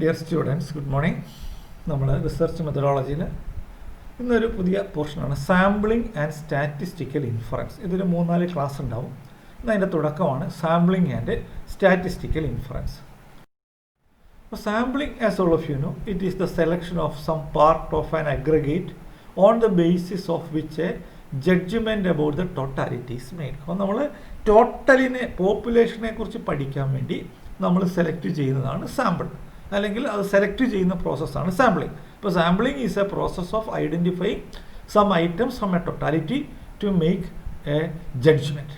Dear students, good morning. നമ്മൾ research മെത്തഡോളജിയിൽ ഇന്നൊരു പുതിയ പോർഷനാണ് സാമ്പിളിംഗ് ആൻഡ് സ്റ്റാറ്റിസ്റ്റിക്കൽ ഇൻഫറൻസ്. ഇതൊരു 3-4 ക്ലാസ് ഉണ്ടാവും. ഇന്ന് അതിൻ്റെ തുടക്കമാണ് സാമ്പിളിംഗ് ആൻഡ് സ്റ്റാറ്റിസ്റ്റിക്കൽ ഇൻഫറൻസ്. അപ്പോൾ sampling, as all of you know, it is the selection of some part of an aggregate on the basis of which a judgement about the totality is made. അപ്പോൾ നമ്മൾ ടോട്ടലിനെ, പോപ്പുലേഷനെ കുറിച്ച് പഠിക്കാൻ വേണ്ടി നമ്മൾ select ചെയ്യുന്നതാണ് sample, അല്ലെങ്കിൽ അത് സെലക്ട് ചെയ്യുന്ന പ്രോസസ്സാണ് സാമ്പിളിംഗ്. ഇപ്പോൾ sampling is a process of identifying some items from a totality to make a judgement.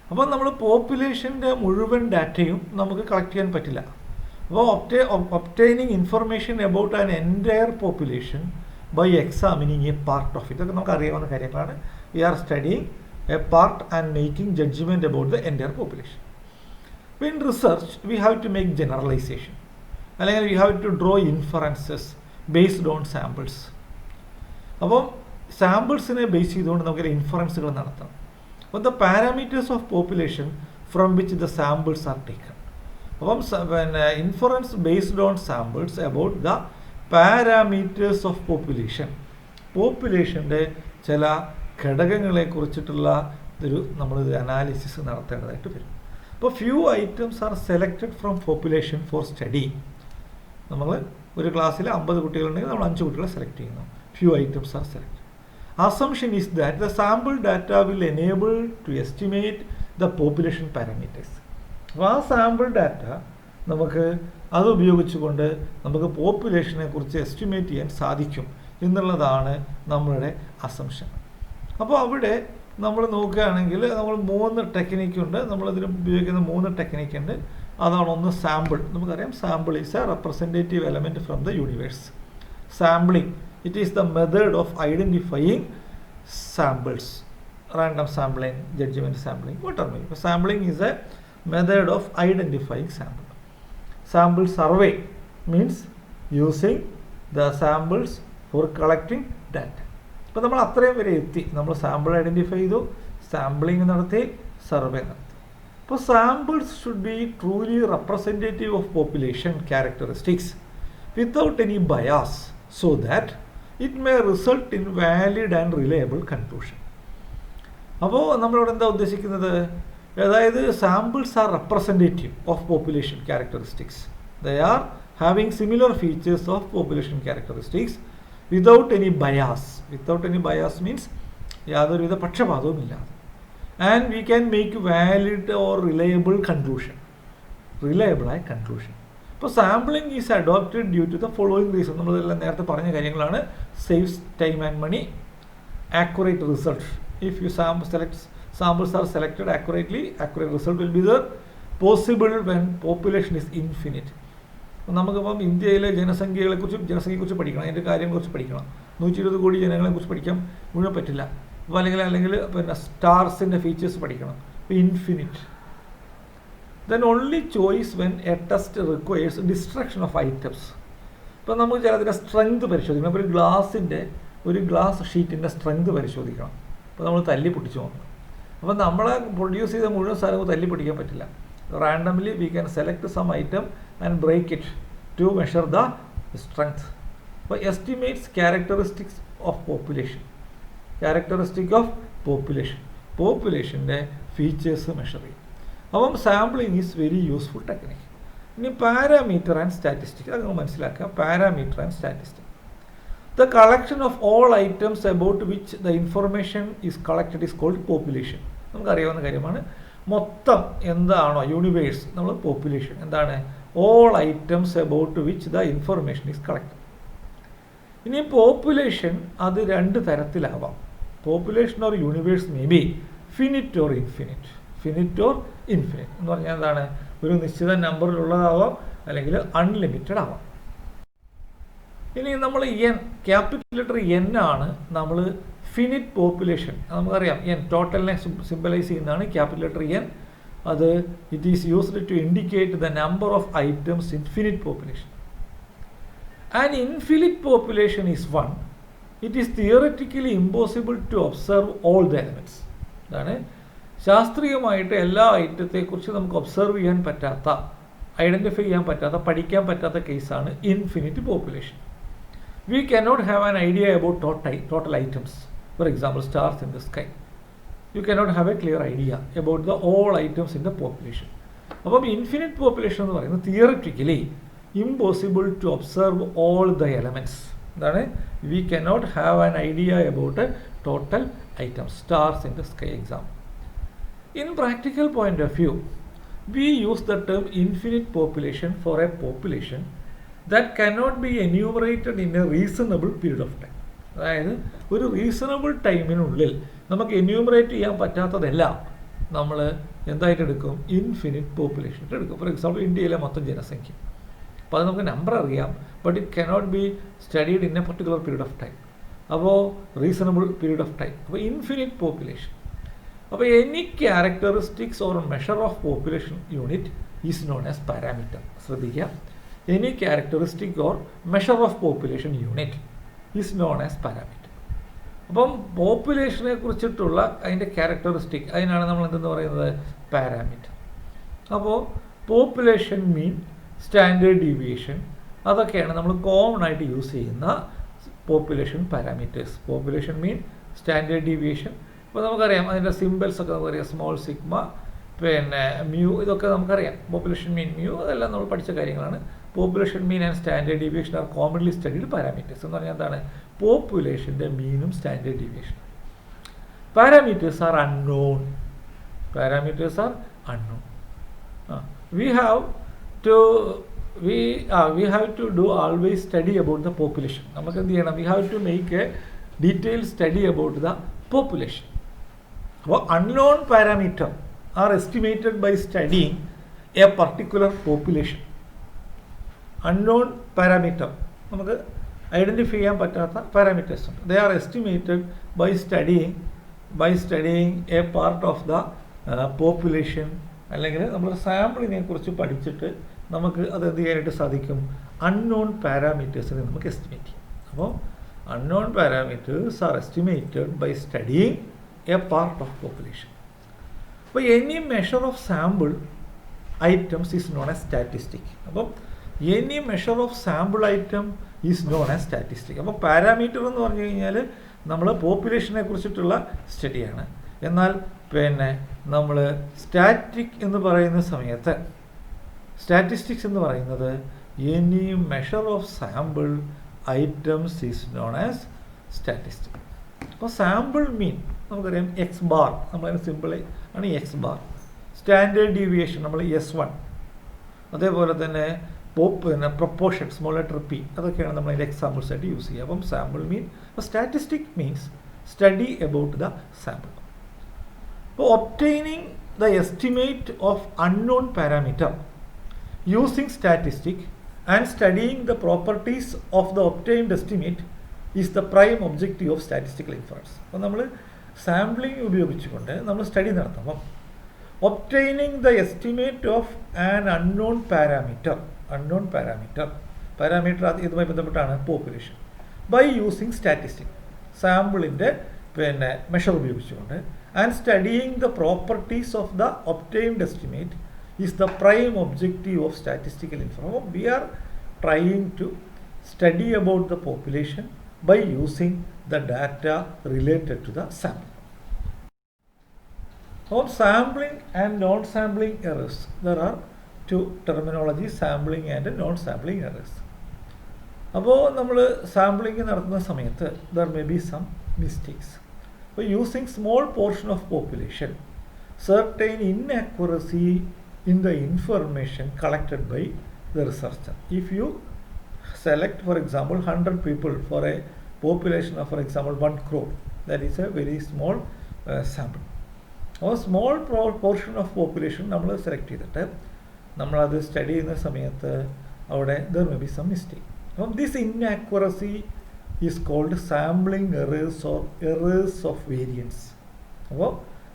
അപ്പോൾ നമ്മൾ പോപ്പുലേഷൻ്റെ മുഴുവൻ ഡാറ്റയും നമുക്ക് കളക്ട് ചെയ്യാൻ പറ്റില്ല. അപ്പോൾ obtaining information about an entire population by examining a part of it, ഇതൊക്കെ നമുക്ക് അറിയാവുന്ന കാര്യങ്ങളാണ്. We are studying a part and making judgement about the entire population. In research, we have to make generalization, അല്ലെങ്കിൽ we have to draw inferences based on samples. അപ്പം സാമ്പിൾസിനെ base ചെയ്തുകൊണ്ട് നമുക്ക് ഇൻഫറൻസുകൾ നടത്താം. അപ്പോൾ the parameters of population from which the samples are taken. അപ്പം പിന്നെ inference based on samples about the parameters of പോപ്പുലേഷൻ്റെ ചില ഘടകങ്ങളെ കുറിച്ചിട്ടുള്ള നമ്മൾ അനാലിസിസ് നടത്തേണ്ടതായിട്ട് വരും. അപ്പോൾ few items are selected from population for study. നമ്മൾ ഒരു ക്ലാസ്സിൽ 50 കുട്ടികളുണ്ടെങ്കിൽ നമ്മൾ 5 കുട്ടികളെ സെലക്ട് ചെയ്യുന്നു. Few items are selected. Assumption is that the sample data will enable to estimate the population parameters. അപ്പോൾ ആ സാമ്പിൾ ഡാറ്റ നമുക്ക് അത് ഉപയോഗിച്ചുകൊണ്ട് നമുക്ക് പോപ്പുലേഷനെ കുറിച്ച് എസ്റ്റിമേറ്റ് ചെയ്യാൻ സാധിക്കും എന്നുള്ളതാണ് നമ്മളുടെ അസംഷൻ. അപ്പോൾ അവിടെ നമ്മൾ നോക്കുകയാണെങ്കിൽ നമ്മൾ 3 ടെക്നിക്കുണ്ട്. നമ്മളതിന് ഉപയോഗിക്കുന്ന 3 ടെക്നിക്കുണ്ട്. അതാണ് ഒന്ന് സാമ്പിൾ. നമുക്കറിയാം sample is a representative element from the universe. Sampling, it is the method of identifying samples. Random sampling, judgement sampling, water may. ഇപ്പോൾ sampling is a method of identifying sample. Sample survey means using the samples for collecting data. അപ്പോൾ നമ്മൾ അത്രയും വരെ എത്തി. നമ്മൾ sample identify ചെയ്തു, sampling നടത്തി, survey നടത്തി. അപ്പോൾ samples should be truly representative of population characteristics without any bias so that it may result in valid and reliable conclusion. അപ്പോൾ നമ്മളിവിടെ എന്താ ഉദ്ദേശിക്കുന്നത്? അതായത് samples are representative of population characteristics. They are having similar features of population characteristics without any bias. Without any bias means യാതൊരുവിധ പക്ഷപാതവും ഇല്ലാതെ. And we can make valid or reliable conclusion, റിലയബിളായ conclusion. ഇപ്പോൾ sampling is adopted due to the following reason. നമ്മളിതെല്ലാം നേരത്തെ പറഞ്ഞ കാര്യങ്ങളാണ്. Saves time and money, accurate result. If you samples are selected accurately, accurate result will be there. Possible when population is infinite. നമുക്കിപ്പം ഇന്ത്യയിലെ ജനസംഖ്യയെക്കുറിച്ച് പഠിക്കണം, അതിൻ്റെ കാര്യങ്ങളെക്കുറിച്ച് പഠിക്കണം. 120 കോടി ജനങ്ങളെക്കുറിച്ച് പഠിക്കാൻ മുഴുവൻ പറ്റില്ല. അപ്പോൾ അല്ലെങ്കിൽ പിന്നെ സ്റ്റാർസിൻ്റെ ഫീച്ചേഴ്സ് പഠിക്കണം. Infinite. Then only choice when A test requires destruction of items. ഇപ്പോൾ നമുക്ക് ചിലതിൻ്റെ സ്ട്രെങ്ത് പരിശോധിക്കണം. അപ്പോൾ ഒരു ഗ്ലാസ് ഷീറ്റിൻ്റെ സ്ട്രെങ്ത് പരിശോധിക്കണം. അപ്പോൾ നമ്മൾ തല്ലി പൊട്ടിച്ച് നോക്കണം. അപ്പോൾ നമ്മളെ പ്രൊഡ്യൂസ് ചെയ്ത മുഴുവൻ സാധനവും തല്ലി പിടിക്കാൻ പറ്റില്ല. Randomly we can select some item and break it to measure the strength. അപ്പോൾ estimates characteristics of population. Characteristic of പോപ്പുലേഷൻ്റെ ഫീച്ചേഴ്സ് മെഷർ ചെയ്യും. അപ്പം sampling is very useful technique. ഇനി പാരാമീറ്റർ ആൻഡ് സ്റ്റാറ്റിസ്റ്റിക്, അത് നമ്മൾ മനസ്സിലാക്കുക. Parameter and statistic, the collection of all items about which the information is collected is called population. നമുക്കറിയാവുന്ന കാര്യമാണ്. മൊത്തം എന്താണോ യൂണിവേഴ്സ്, നമ്മൾ പോപ്പുലേഷൻ എന്താണ്? all items about which the information is collected. ഇനി പോപ്പുലേഷൻ അത് 2 തരത്തിലാവാം. Population or universe may be finite or infinite. Finite or infinite എന്ന് പറഞ്ഞാൽ എന്താണ്? ഒരു നിശ്ചിത നമ്പറിലുള്ളതാവാം, അല്ലെങ്കിൽ അൺലിമിറ്റഡ് ആവാം. ഇനി നമ്മൾ ക്യാപിറ്റൽ ലെറ്റർ എൻ ആണ് നമ്മൾ ഫിനിറ്റ് പോപ്പുലേഷൻ. നമുക്കറിയാം എൻ ടോട്ടലിനെ സിംബലൈസ് ചെയ്യുന്നതാണ് ക്യാപിറ്റൽ ലെറ്റർ എൻ. അത് it is used to indicate the number of items in finite population. And infinite population is 1. It is theoretically impossible to observe all the elements. ഇതാണ് ശാസ്ത്രീയമായിട്ട് എല്ലാ ഐറ്റത്തെക്കുറിച്ച് നമുക്ക് observe ചെയ്യാൻ പറ്റാത്ത identify ചെയ്യാൻ പറ്റാത്ത, പഠിക്കാൻ പറ്റാത്ത കേസാണ് infinite population. We cannot have an idea about total items. For example, stars in the sky. You cannot have a clear idea about the all items in the population. അപ്പം infinite population എന്ന് പറയുന്നത് theoretically impossible to observe all the elements. എന്താണ്? We cannot have an idea about total items, stars in the sky example. In practical point of view, we use the term infinite population for a population that cannot be enumerated in a reasonable period of time. അതായത് ഒരു reasonable ടൈമിനുള്ളിൽ നമുക്ക് enumerate ചെയ്യാൻ പറ്റാത്തതെല്ലാം നമ്മൾ എന്തായിട്ട് എടുക്കും? Infinite population എടുക്കും. For example, ഇന്ത്യയിലെ മൊത്തം ജനസംഖ്യ. അപ്പോൾ അത് നമുക്ക് നമ്പർ അറിയാം, but it cannot be studied in a particular period of time. അപ്പോൾ റീസണബിൾ പീരീഡ് ഓഫ് ടൈം. അപ്പോൾ ഇൻഫിനിറ്റ് പോപ്പുലേഷൻ. അപ്പോൾ any characteristics or measure of population unit is known as parameter. ശ്രദ്ധിക്കുക, any characteristic or measure of population unit is known as parameter. അപ്പം പോപ്പുലേഷനെ കുറിച്ചിട്ടുള്ള അതിൻ്റെ characteristic, അതിനാണ് നമ്മൾ എന്തെന്ന് പറയുന്നത്? പാരാമീറ്റർ. അപ്പോൾ പോപ്പുലേഷൻ മീൻ, സ്റ്റാൻഡേർഡ് ഡീവിയേഷൻ, അതൊക്കെയാണ് നമ്മൾ കോമൺ ആയിട്ട് യൂസ് ചെയ്യുന്ന പോപ്പുലേഷൻ പാരാമീറ്റേഴ്സ്. പോപ്പുലേഷൻ മീൻ, സ്റ്റാൻഡേർഡ് ഡീവിയേഷൻ. അപ്പോൾ നമുക്കറിയാം അതിൻ്റെ സിമ്പിൾസ് ഒക്കെ നമുക്കറിയാം. സ്മോൾ സിഗ്മ, പിന്നെ മ്യൂ, ഇതൊക്കെ നമുക്കറിയാം. പോപ്പുലേഷൻ മീൻ, മ്യൂ, അതെല്ലാം നമ്മൾ പഠിച്ച കാര്യങ്ങളാണ്. Population mean and standard deviation are commonly studied parameters. എന്ന് പറഞ്ഞാൽ എന്താണ്? പോപ്പുലേഷൻ്റെ മീനും സ്റ്റാൻഡേർഡ് ഡീവിയേഷനും. Parameters are unknown. Parameters are unknown. We have to do always study about the population. നമുക്ക് എന്ത് ചെയ്യണം? We have to make a detailed study about the population. അപ്പോൾ unknown parameter are estimated by studying a particular population. Unknown parameter നമുക്ക് identify ചെയ്യാൻ പറ്റാത്ത parameters ഉണ്ട്. They are estimated by studying a part of the population. അല്ലെങ്കിൽ നമ്മൾ സാമ്പിളിനെ കുറിച്ച് പഠിച്ചിട്ട് നമുക്ക് അത് എന്ത് ചെയ്യാനായിട്ട് സാധിക്കും? അൺനോൺ പാരാമീറ്റേഴ്സിനെ നമുക്ക് എസ്റ്റിമേറ്റ് ചെയ്യാം. അപ്പോൾ unknown parameters are estimated by studying a part of population. അപ്പോൾ any measure of sample items is known as statistic. അപ്പം any measure of sample item is known as statistic. അപ്പോൾ പാരാമീറ്റർ എന്ന് പറഞ്ഞു കഴിഞ്ഞാൽ നമ്മൾ പോപ്പുലേഷനെ കുറിച്ചിട്ടുള്ള സ്റ്റഡിയാണ്. എന്നാൽ പിന്നെ നമ്മൾ സ്റ്റാറ്റിക് എന്ന് പറയുന്ന സമയത്ത്, സ്റ്റാറ്റിസ്റ്റിക്സ് എന്ന് പറയുന്നത് any measure of sample items is known as statistic. അപ്പോൾ സാമ്പിൾ മീൻ നമുക്കറിയാം എക്സ് ബാർ, നമ്മളതിന് സിമ്പിൾ ആണ് എക്സ് ബാർ. സ്റ്റാൻഡേർഡ് ഡീവിയേഷൻ നമ്മൾ S1. അതേപോലെ തന്നെ പിന്നെ പ്രൊപ്പോർഷൻ സ്മോൾ ലെറ്റർ P, അതൊക്കെയാണ് നമ്മൾ അതിൻ്റെ എക്സാമ്പിൾസ് ആയിട്ട് യൂസ് ചെയ്യുക. അപ്പം sample mean, statistic means study about the sample. അപ്പോൾ obtaining the estimate of unknown parameter using statistic and studying the properties of the obtained estimate is the prime objective of statistical inference. അപ്പോൾ നമ്മൾ sampling ഉപയോഗിച്ചുകൊണ്ട് നമ്മൾ study നടത്തും. അപ്പം obtaining the estimate of an unknown parameter അത് ഇതുമായി ബന്ധപ്പെട്ടാണ് population, by using statistic, സാമ്പിളിൻ്റെ പിന്നെ മെഷർ ഉപയോഗിച്ചുകൊണ്ട്, and studying the properties of the obtained estimate is the prime objective of statistical information. We are trying to study about the population by using the data related to the sample. On sampling and non-sampling errors, there are two terminologies, sampling and non-sampling errors. അപ്പോൾ നമ്മൾ sampling നടത്തുന്ന സമയത്ത് there may be some mistakes. By using small portion of population, certain inaccuracy in the information collected by the researcher. If you select, for example, 100 people for a population of, for example, 1 crore, that is a very small sample. A small portion of population നമ്മൾ select ചെയ്തിട്ട് നമ്മളത് study ചെയ്യുന്ന സമയത്ത് അവിടെ there may be some mistake. This inaccuracy is called sampling errors or errors of variance. അപ്പോൾ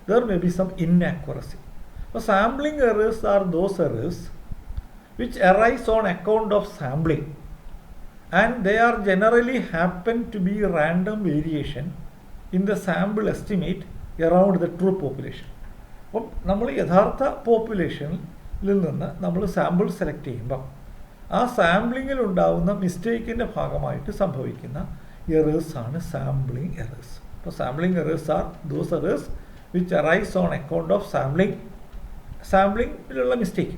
there may be some inaccuracy. അപ്പോൾ sampling errors are those errors which arise on account of sampling, and they are generally happen to be random variation in the sample estimate around the true population. അപ്പം നമ്മൾ യഥാർത്ഥ population നിന്ന് നമ്മൾ sample select ചെയ്യുമ്പം ആ സാമ്പിളിങ്ങിൽ ഉണ്ടാകുന്ന മിസ്റ്റേക്കിൻ്റെ ഭാഗമായിട്ട് സംഭവിക്കുന്ന എറേഴ്സാണ് സാമ്പിളിംഗ് എറേഴ്സ്. അപ്പോൾ sampling errors are those errors which arise on account of സാമ്പിളിങ്ങിലുള്ള mistake,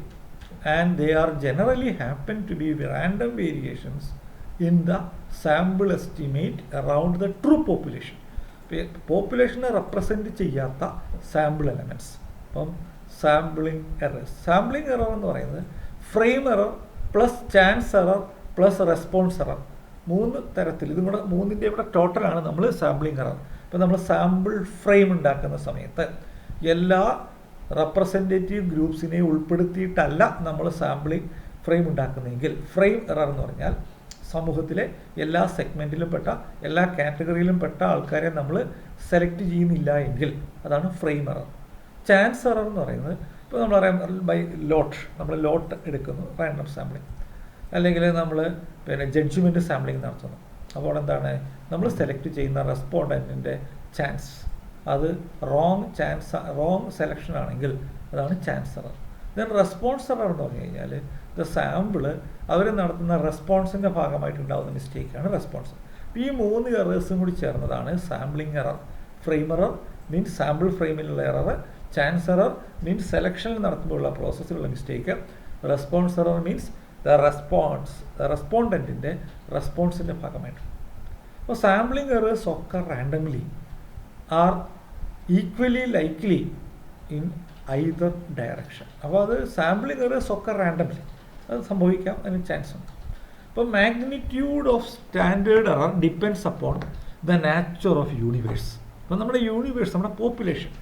and they are generally happen to be random variations in the sample estimate around the true population. പോപ്പുലേഷനെ റെപ്രസെൻറ്റ് ചെയ്യാത്ത sample elements. അപ്പം sampling error എന്ന് പറയുന്നത് frame error plus chance error plus response error, 3 തരത്തിൽ. ഇതും കൂടെ 3ൻ്റെ ഇവിടെ ടോട്ടലാണ് നമ്മൾ സാമ്പിളിംഗ് എറർ. ഇപ്പോൾ നമ്മൾ സാമ്പിൾ ഫ്രെയിം ഉണ്ടാക്കുന്ന സമയത്ത് എല്ലാ റെപ്രസെൻറ്റേറ്റീവ് ഗ്രൂപ്പ്സിനെ ഉൾപ്പെടുത്തിയിട്ടല്ല നമ്മൾ സാമ്പിളിംഗ് ഫ്രെയിം ഉണ്ടാക്കുന്നതെങ്കിൽ ഫ്രെയിം എറർ എന്ന് പറഞ്ഞാൽ സമൂഹത്തിലെ എല്ലാ സെഗ്മെൻറ്റിലും പെട്ട എല്ലാ കാറ്റഗറിയിലും പെട്ട ആൾക്കാരെ നമ്മൾ സെലക്ട് ചെയ്യുന്നില്ല എങ്കിൽ അതാണ് ഫ്രെയിം എറർ. ചാൻസ് എറർ എന്ന് പറയുന്നത് ഇപ്പോൾ നമ്മൾ പറയാം ബൈ നമ്മൾ ലോട്ട് എടുക്കുന്നു, റാൻഡം സാമ്പിളിംഗ്, അല്ലെങ്കിൽ നമ്മൾ ജഡ്ജ്മെൻറ്റ് സാമ്പിളിംഗ് നടത്തുന്നു. അപ്പോൾ എന്താണ്, നമ്മൾ സെലക്ട് ചെയ്യുന്ന റെസ്പോണ്ടൻറ്റിൻ്റെ ചാൻസ് അത് റോങ് സെലക്ഷൻ ആണെങ്കിൽ അതാണ് chance error. Then response error എന്ന് പറഞ്ഞു കഴിഞ്ഞാൽ ദ സാമ്പിള് അവർ നടത്തുന്ന റെസ്പോൺസിൻ്റെ ഭാഗമായിട്ടുണ്ടാകുന്ന മിസ്റ്റേക്കാണ് റെസ്പോൺസ്. ഈ 3 എറേഴ്സും കൂടി ചേർന്നതാണ് sampling error. Frame error means sample ഫ്രെയിമിലുള്ള എറർ, ചാൻസ് എറർ മീൻസ് സെലക്ഷനിൽ നടത്തുമ്പോഴുള്ള പ്രോസസ്സിലുള്ള മിസ്റ്റേക്ക്, റെസ്പോൺസ് എറർ മീൻസ് റെസ്പോണ്ടൻറ്റിൻ്റെ റെസ്പോൺസിൻ്റെ ഭാഗമായിട്ട്. അപ്പോൾ സാമ്പിളിംഗ് എറേഴ്സ് ഒക്കെ randomly are equally likely in either direction. അപ്പോൾ അത് സാമ്പിളിംഗ് എറേഴ്സ് ഒക്കെ റാൻഡംലി അത് സംഭവിക്കാം, അതിന് ചാൻസ് ഉണ്ട്. അപ്പോൾ magnitude of standard error depends upon the nature of universe. അപ്പോൾ നമ്മുടെ യൂണിവേഴ്സ്, നമ്മുടെ പോപ്പുലേഷൻ,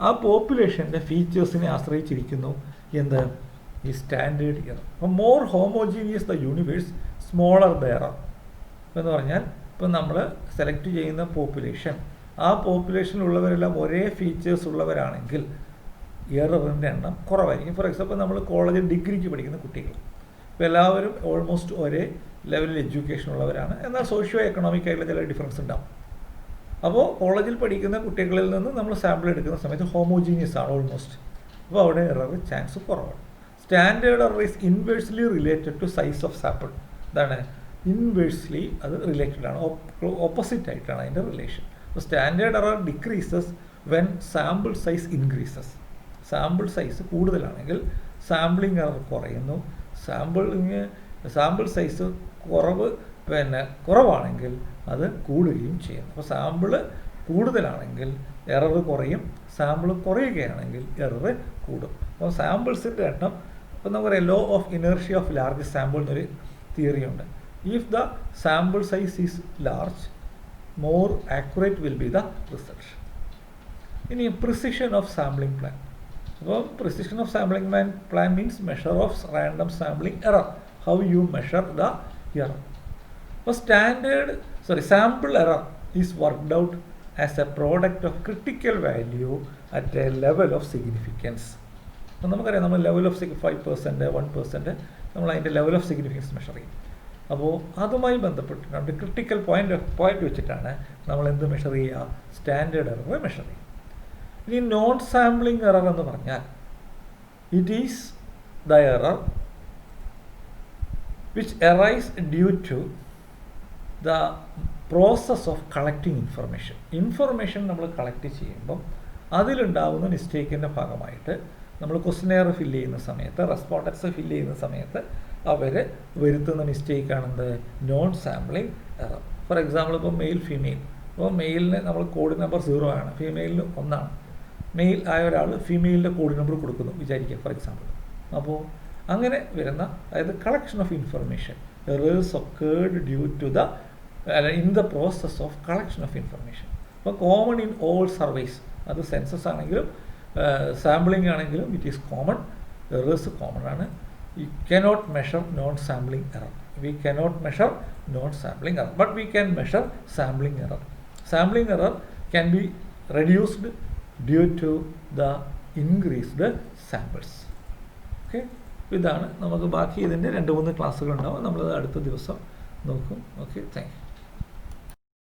ആ പോപ്പുലേഷൻ്റെ ഫീച്ചേഴ്സിനെ ആശ്രയിച്ചിരിക്കുന്നു എന്ത്, ഈ സ്റ്റാൻഡേർഡ് എറർ. അപ്പോൾ more homogeneous the universe smaller the error. എന്ന് പറഞ്ഞാൽ ഇപ്പം നമ്മൾ സെലക്ട് ചെയ്യുന്ന പോപ്പുലേഷൻ, ആ പോപ്പുലേഷനിലുള്ളവരെല്ലാം ഒരേ ഫീച്ചേഴ്സ് ഉള്ളവരാണെങ്കിൽ എററിൻ്റെ എണ്ണം കുറവായിരിക്കും. ഫോർ എക്സാമ്പിൾ നമ്മൾ കോളേജിൽ ഡിഗ്രിക്ക് പഠിക്കുന്ന കുട്ടികൾ, ഇപ്പോൾ എല്ലാവരും ഓൾമോസ്റ്റ് ഒരേ ലെവലിൽ എഡ്യൂക്കേഷൻ ഉള്ളവരാണ്, എന്നാൽ സോഷ്യോ എക്കണോമിക് ആയിട്ടുള്ള ചില ഡിഫറൻസ് ഉണ്ടാവും. അപ്പോൾ കോളേജിൽ പഠിക്കുന്ന കുട്ടികളിൽ നിന്ന് നമ്മൾ സാമ്പിൾ എടുക്കുന്ന സമയത്ത് ഹോമോജീനിയസ് ആണ് ഓൾമോസ്റ്റ്. അപ്പോൾ അവിടെ എറർ ചാൻസ് കുറവാണ്. Standard error is inversely related to size of sample. ഇതാണ് ഇൻവേഴ്സ്ലി, അത് റിലേറ്റഡ് ആണ്, ഓപ്പോസിറ്റ് ആയിട്ടാണ് അതിൻ്റെ റിലേഷൻ. അപ്പോൾ standard error decreases when sample size increases. Sample size കൂടുതലാണെങ്കിൽ സാമ്പിളിംഗ് എറർ കുറയുന്നു, സാമ്പിൾ സൈസ് കുറവാണെങ്കിൽ അത് കൂടുകയും ചെയ്യും. അപ്പോൾ സാമ്പിള് കൂടുതലാണെങ്കിൽ എറർ കുറയും, സാമ്പിൾ കുറയുകയാണെങ്കിൽ എറർ കൂടും. അപ്പോൾ സാമ്പിൾസിൻ്റെ എണ്ണം, ഇപ്പോൾ നമുക്കറിയാം law of inertia of large sample എന്നൊരു തിയറി ഉണ്ട്. If the sample size is large, more accurate will be the result. ഇനി പ്രിസിഷൻ ഓഫ് സാമ്പിളിംഗ് പ്ലാൻ. അപ്പോൾ precision of sampling plan means measure of random sampling error, how you measure the error. അപ്പോൾ sample error is worked out as a product of critical value at a level of significance. അപ്പോൾ നമുക്കറിയാം നമ്മൾ level of 5%, 1% നമ്മൾ അതിൻ്റെ level of significance measure ചെയ്യും. അപ്പോൾ അതുമായി ബന്ധപ്പെട്ടിട്ടുണ്ട് critical point വെച്ചിട്ടാണ് നമ്മൾ എന്ത് മെഷർ ചെയ്യുക, സ്റ്റാൻഡേർഡ് എറർ മെഷർ ചെയ്യും. ഇനി നോൺ സാമ്പിളിംഗ് എറർ എന്ന് പറഞ്ഞാൽ it is the error which arise due to the process of collecting information നമ്മൾ കളക്ട് ചെയ്യുമ്പം അതിലുണ്ടാകുന്ന മിസ്റ്റേക്കിൻ്റെ ഭാഗമായിട്ട് നമ്മൾ ക്വസ്റ്റനെയർ ഫില്ല് ചെയ്യുന്ന സമയത്ത്, റെസ്പോണ്ടൻസ് ഫില്ല് ചെയ്യുന്ന സമയത്ത് അവർ വരുത്തുന്ന മിസ്റ്റേക്കാണെന്ത്, non sampling error. For example ഇപ്പോൾ മെയിൽ ഫീമെയിൽ, അപ്പോൾ മെയിലിന് നമ്മൾ കോഡ് നമ്പർ 0 ആണ്, ഫീമെയിലിന് 1 ആണ്. മെയിൽ ആയ ഒരാൾ ഫീമെയിലിൻ്റെ കോഡ് നമ്പർ കൊടുക്കുന്നു വിചാരിക്കുക ഫോർ എക്സാമ്പിൾ. അപ്പോൾ അങ്ങനെ വരുന്ന, അതായത് collection of information, errors occurred due to the in the process of collection of information. അപ്പോൾ കോമൺ ഇൻ ഓൾ സർവേസ്, അത് സെൻസസ് ആണെങ്കിലും സാമ്പിളിംഗ് ആണെങ്കിലും it is common, errors common ആണ്. You cannot measure non-sampling error. We cannot measure non-sampling error, but we can measure sampling error. Sampling error can be reduced due to the increased samples. Okay, ഇതാണ് നമുക്ക് ബാക്കി ഇതിൻ്റെ 2-3 ക്ലാസ്സുകളുണ്ടാവും, നമ്മളത് അടുത്ത ദിവസം നോക്കും. Okay, thank you.